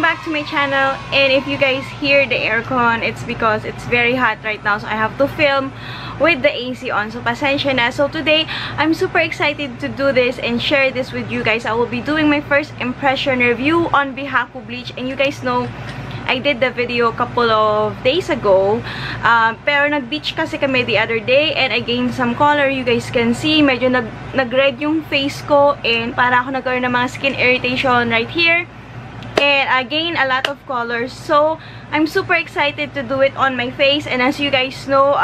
back to my channel. And if you guys hear the aircon, it's because it's very hot right now, so I have to film with the AC on, so pasensya na. So today I'm super excited to do this and share this with you guys. I will be doing my first impression review on Bihako bleach, and you guys know I did the video a couple of days ago, pero nag-beach kasi kami the other day and I gained some color. You guys can see, medyo nag-red yung face ko and para ako nagkaroon ng mga skin irritation right here. And I gained a lot of colors, so I'm super excited to do it on my face. And as you guys know,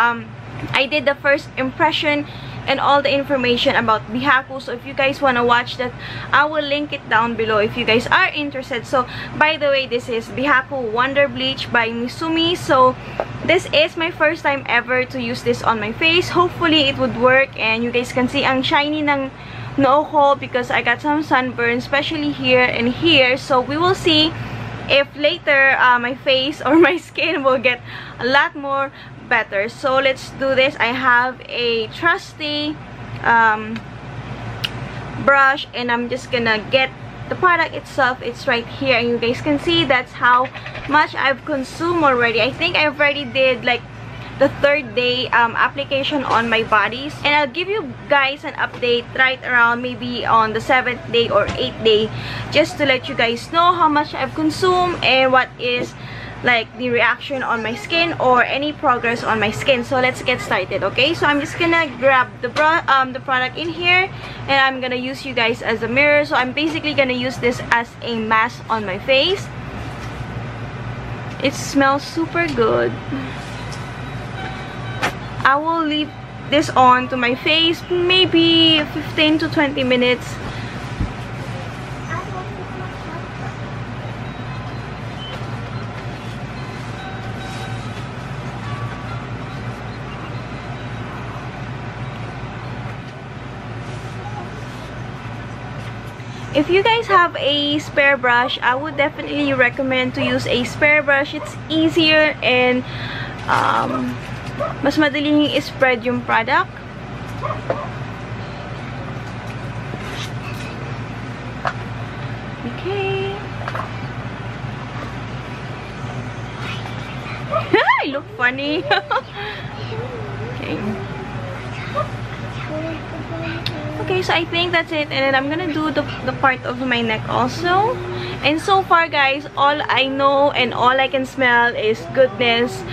I did the first impression and all the information about Bihako. So if you guys want to watch that, I will link it down below if you guys are interested. So by the way, this is Bihako Wonder Bleach by Misumi. So this is my first time ever to use this on my face. Hopefully it would work, and you guys can see ang shiny ng noo ko because I got some sunburn, especially here and here. So we will see if later my face or my skin will get a lot more better. So let's do this. I have a trusty brush, and I'm just gonna get the product itself. It's right here, and you guys can see that's how much I've consumed already. I think I already did like the third day application on my bodies, and I'll give you guys an update right around maybe on the 7th day or 8th day, just to let you guys know how much I've consumed and what is like the reaction on my skin or any progress on my skin. So let's get started. Okay, so I'm just gonna grab the product in here, and I'm gonna use you guys as a mirror. So I'm basically gonna use this as a mask on my face. It smells super good. I will leave this on to my face maybe 15 to 20 minutes. If you guys have a spare brush, I would definitely recommend to use a spare brush. It's easier and mas madaling i-spread yung product. Okay. I look funny. Okay. Okay, so I think that's it, and then I'm gonna do the part of my neck also. And so far guys, all I know and all I can smell is goodness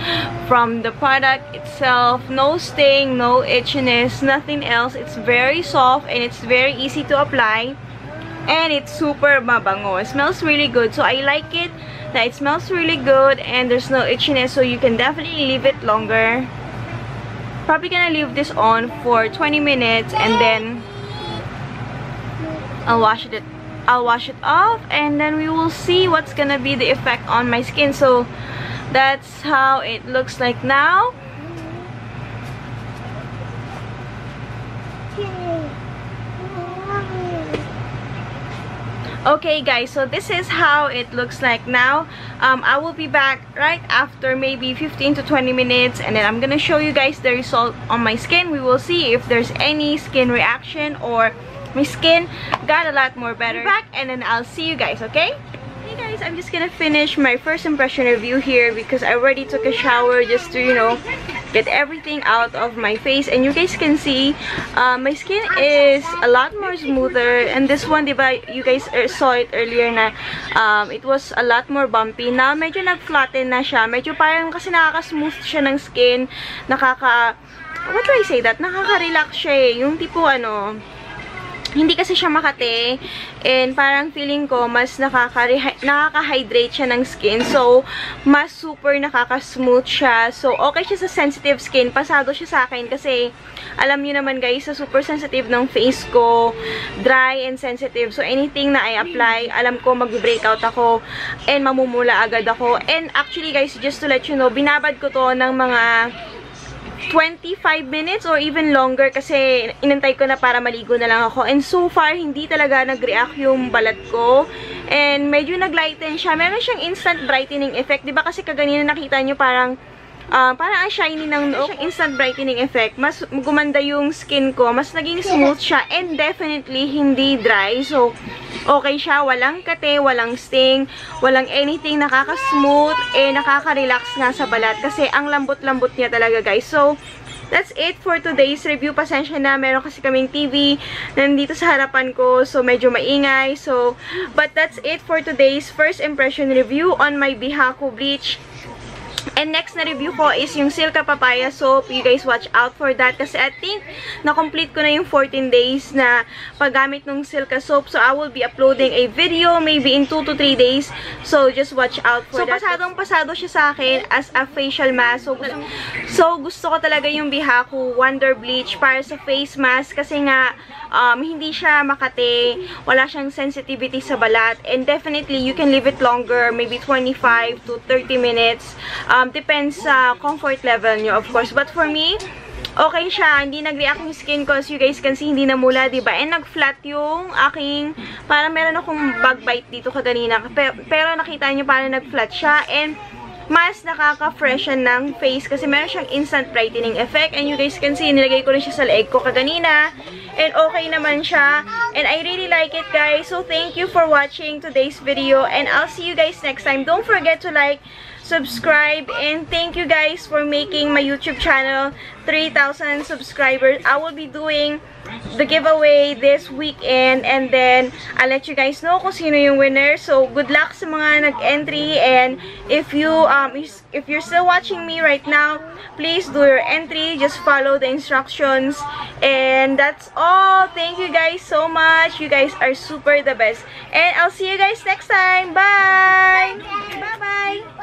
from the product itself. No sting, no itchiness, nothing else. It's very soft and it's very easy to apply, and it's super mabango. It smells really good, so I like it that it smells really good and there's no itchiness, so you can definitely leave it longer. Probably gonna leave this on for 20 minutes and then I'll wash it off, and then we will see what's gonna be the effect on my skin. So that's how it looks like now. Okay guys, so this is how it looks like now. I will be back right after maybe 15 to 20 minutes, and then I'm gonna show you guys the result on my skin. We will see if there's any skin reaction or my skin got a lot more better. Back, and then I'll see you guys, okay? Hey guys, I'm just gonna finish my first impression review here because I already took a shower just to, you know, get everything out of my face. And you guys can see my skin is a lot more smoother, and this one, diba, you guys saw it earlier na it was a lot more bumpy. Now medyo nag-flatten na siya, medyo parang kasi nakaka-smooth siya ng skin, what do I say that? Nakaka-relax siya eh, yung tipo ano, hindi kasi siya makate, and parang feeling ko mas nakaka-hydrate siya ng skin, so mas super nakaka-smooth siya. So okay siya sa sensitive skin. Pasado siya sa akin kasi alam niyo naman guys, sa super sensitive ng face ko, dry and sensitive, so anything na I apply, alam ko mag-breakout ako and mamumula agad ako. And actually guys, just to let you know, binabad ko to ng mga 25 minutes or even longer kasi inantay ko na para maligo na lang ako. And so far, hindi talaga nag-react yung balat ko. And medyo nag-lighten siya. Meron siyang instant brightening effect. Diba kasi kaganina nakita nyo parang parang ang shiny ng noo. Instant brightening effect. Mas gumanda yung skin ko. Mas naging smooth siya. And definitely, hindi dry. So, okay siya. Walang kate, walang sting, walang anything. Nakaka-smooth. Nakaka-relax nga sa balat. Kasi ang lambot-lambot niya talaga, guys. So, that's it for today's review. Pasensya na, meron kasi kaming TV nandito sa harapan ko, so medyo maingay. So, but that's it for today's first impression review on my Bihako bleach. And next na review ko is yung Silka Papaya soap. You guys watch out for that kasi I think na-complete ko na yung 14 days na paggamit ng Silka soap. So, I will be uploading a video maybe in 2 to 3 days. So, just watch out for that. So, pasadong-pasado siya sa akin as a facial mask. So, gusto ko talaga yung Bihako Wonder Bleach para sa face mask kasi nga hindi siya makate, wala siyang sensitivity sa balat, and definitely you can leave it longer, maybe 25 to 30 minutes. Depends sa comfort level nyo, of course. But for me, okay siya. Hindi nag-react yung skin ko. As you guys can see, hindi namula, diba? And nag-flat yung aking, parang meron akong bug bite dito kaganina. Pero nakita nyo parang nag-flat siya. And mas nakaka-freshen ng face kasi meron siyang instant brightening effect. And you guys can see, nilagay ko rin siya sa leeg ko kaganina. And okay naman siya. And I really like it, guys. So, thank you for watching today's video. And I'll see you guys next time. Don't forget to like, subscribe, and thank you guys for making my YouTube channel 3,000 subscribers. I will be doing the giveaway this weekend, and then I'll let you guys know kung sino yung winner. So, good luck sa mga nag-entry, and if you're still watching me right now, please do your entry. Just follow the instructions, and that's all. Thank you guys so much. You guys are super the best, and I'll see you guys next time. Bye! Bye-bye!